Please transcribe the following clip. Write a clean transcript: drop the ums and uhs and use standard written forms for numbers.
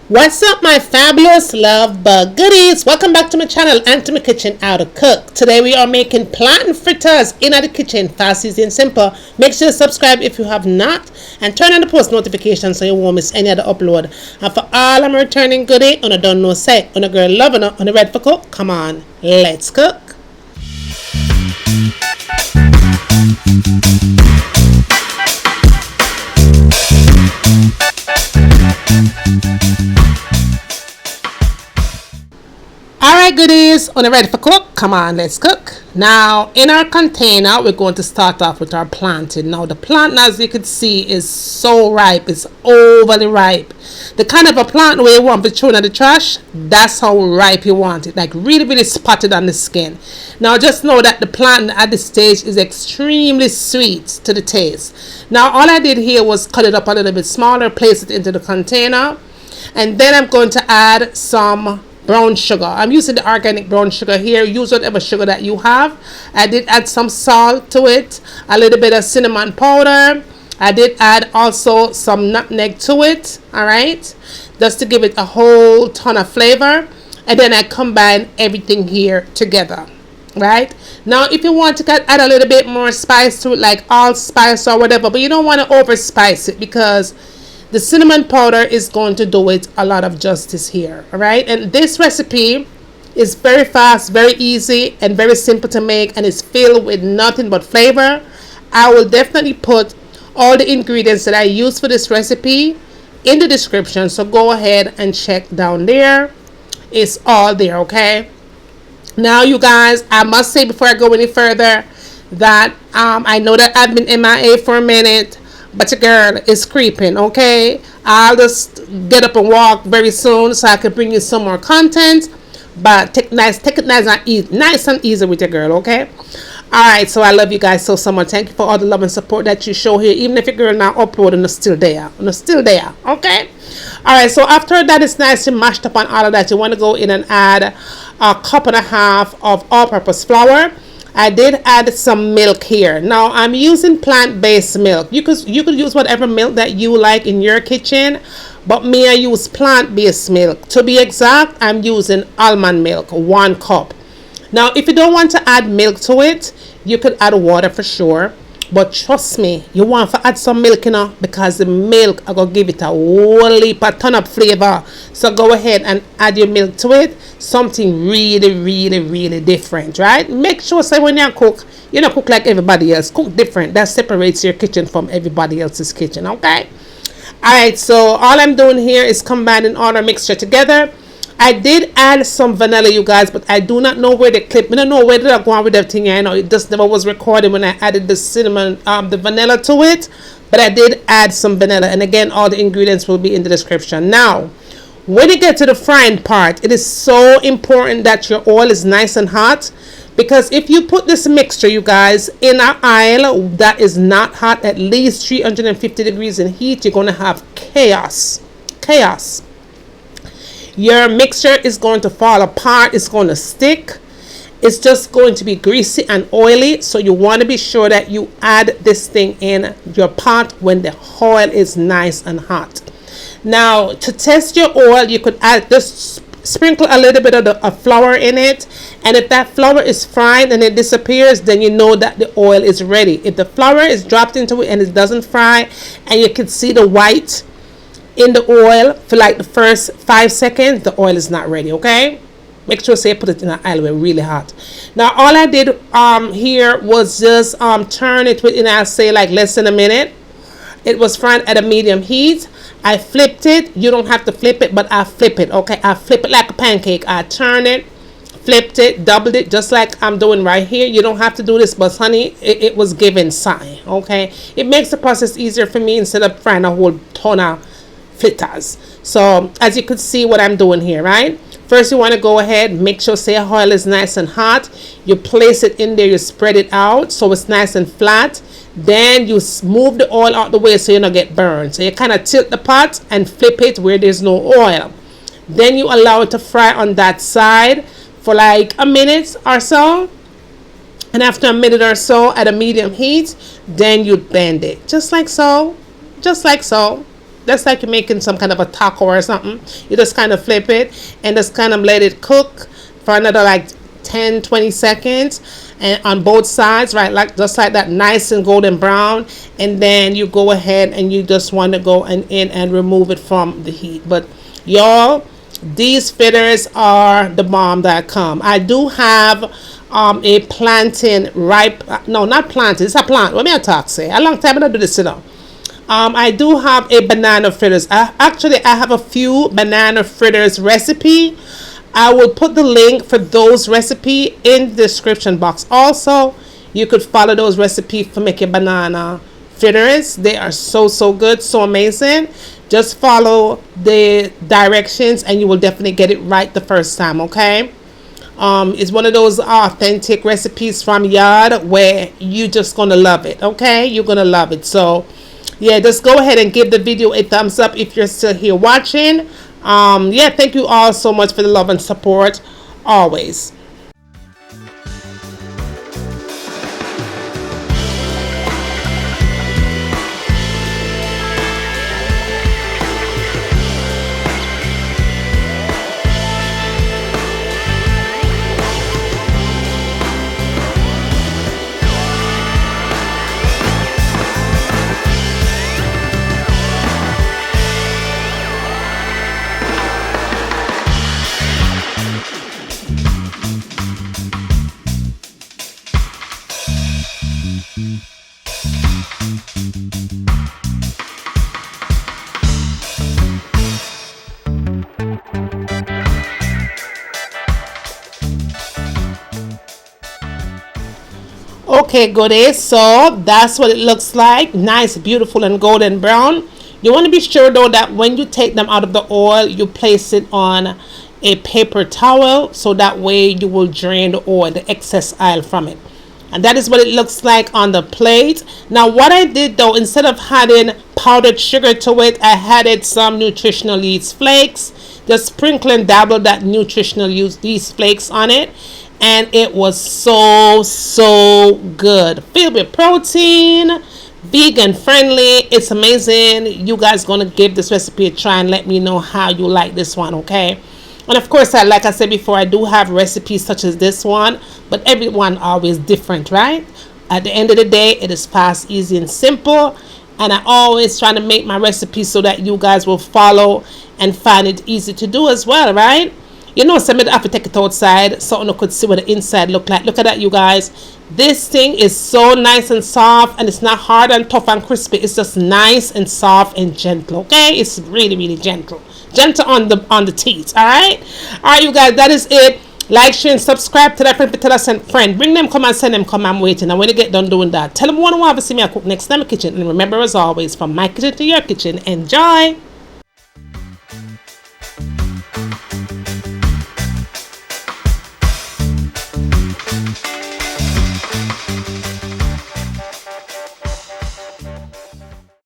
What's up, my fabulous love bug goodies? Welcome back to my channel and to my kitchen how to cook. Today we are making plantain fritters in the kitchen, fast, easy and simple. Make sure to subscribe if you have not and turn on the post notifications so you won't miss any other upload. And for all I'm returning goodie on a don't know say on a girl loving her on a red for cook, come on, let's cook. Alright goodies, on the ready for cook, come on, let's cook. Now in our container we're going to start off with our plantain. Now the plantain, as you can see, is so ripe, it's overly ripe. The kind of a plant where you want to throw in the trash, that's how ripe you want it, like really spotted on the skin. Now just know that the plantain at this stage is extremely sweet to the taste. Now all I did here was cut it up a little bit smaller, place it into the container, and then I'm going to add some brown sugar. I'm using the organic brown sugar here. Use whatever sugar that you have. I did add some salt to it, a little bit of cinnamon powder. I did add also some nutmeg to it, alright, just to give it a whole ton of flavor. And then I combine everything here together, right? Now if you want to add a little bit more spice to it, like allspice or whatever, but you don't want to over spice it because the cinnamon powder is going to do it a lot of justice here. All right, and this recipe is very fast, very easy, and very simple to make, and it's filled with nothing but flavor. I will definitely put all the ingredients that I use for this recipe in the description, so go ahead and check down there. It's all there. Okay, now you guys, I must say before I go any further that I know that I've been MIA for a minute, but your girl is creeping. Okay, I'll just get up and walk very soon so I can bring you some more content, but take it nice and easy with your girl. Okay, all right, so I love you guys so much. Thank you for all the love and support that you show here, even if your girl not uploading, it's still there, okay. All right, so after that is nicely mashed up on all of that, you want to go in and add a cup and a half of all-purpose flour. I did add some milk here. Now I'm using plant-based milk. You could use whatever milk that you like in your kitchen, but me, I use plant-based milk. To be exact, I'm using almond milk, 1 cup. Now if you don't want to add milk to it, you could add water for sure, but trust me, you want to add some milk, you know, because the milk are gonna give it a whole heap, a ton of flavor. So go ahead and add your milk to it. Something really different, right? Make sure, say, when you cook, you don't cook like everybody else. Cook different. That separates your kitchen from everybody else's kitchen. Okay, all right, so all I'm doing here is combining all our mixture together. I did add some vanilla, you guys, but I do not know where the clip, I don't know where did I go on with everything. I know it just never was recorded when I added the cinnamon, the vanilla to it, but I did add some vanilla, and again, all the ingredients will be in the description. Now when you get to the frying part, it is so important that your oil is nice and hot, because if you put this mixture, you guys, in an oil that is not hot, at least 350 degrees in heat, you're going to have chaos. Your mixture is going to fall apart, it's going to stick, it's just going to be greasy and oily. So you want to be sure that you add this thing in your pot when the oil is nice and hot. Now to test your oil, you could add, just sprinkle a little bit of the flour in it, and if that flour is fried and it disappears, then you know that the oil is ready. If the flour is dropped into it and it doesn't fry, and you can see the white in the oil for like the first 5 seconds, the oil is not ready. Okay, make sure, say, put it in an oil where really hot. Now all I did here was just turn it within, I'll say, like less than a minute. It was fried at a medium heat. I flipped it. You don't have to flip it, but I flip it. Okay, I flip it like a pancake. I turn it, flipped it, doubled it, just like I'm doing right here. You don't have to do this, but honey, it was given sign. Okay, it makes the process easier for me instead of frying a whole ton of fritters. So as you could see what I'm doing here, right? First you want to go ahead, make sure, say, oil is nice and hot. You place it in there, you spread it out so it's nice and flat. Then you move the oil out the way so you don't get burned. So you kind of tilt the pot and flip it where there's no oil. Then you allow it to fry on that side for like a minute or so. And after a minute or so at a medium heat, then you bend it just like so, that's like you're making some kind of a taco or something. You just kind of flip it and just kind of let it cook for another like 10-20 seconds, and on both sides, right, like just like that, nice and golden brown. And then you go ahead and you just want to go in and remove it from the heat. But y'all, these fritters are the bomb that come. I do have a plantain ripe, no, not plantain, it's a plant. What may I talk say? A long time I don't do this, you know. I do have a banana fritters. I have a few banana fritters recipe. I will put the link for those recipe in the description box. Also, you could follow those recipes for making banana fritters. They are so good, so amazing. Just follow the directions and you will definitely get it right the first time, okay? It's one of those authentic recipes from yard where you just gonna love it, okay? You're gonna love it. So yeah, just go ahead and give the video a thumbs up if you're still here watching. Yeah, thank you all so much for the love and support always. Okay, goodies, so that's what it looks like. Nice, beautiful, and golden brown. You want to be sure though that when you take them out of the oil, you place it on a paper towel so that way you will drain the oil, the excess oil from it. And that is what it looks like on the plate. Now what I did though, instead of adding powdered sugar to it, I added some nutritional yeast flakes. Just sprinkle and dabble that nutritional yeast flakes on it, and it was so good, filled with protein, vegan friendly. It's amazing. You guys gonna give this recipe a try and let me know how you like this one, okay? And of course, like I said before, I do have recipes such as this one, but everyone always different, right? At the end of the day, it is fast, easy, and simple. And I always try to make my recipes so that you guys will follow and find it easy to do as well, right? You know, some of have to take it outside so you could see what the inside look like. Look at that, you guys. This thing is so nice and soft, and it's not hard and tough and crispy. It's just nice and soft and gentle, okay? It's really gentle on the teeth. All right, you guys, that is it. Like, share, and subscribe to that friend. Tell us and friend, bring them, come and send them, come, I'm waiting. And when you get done doing that, tell them what you want to see me I cook next time in the kitchen. And remember, as always, from my kitchen to your kitchen, enjoy.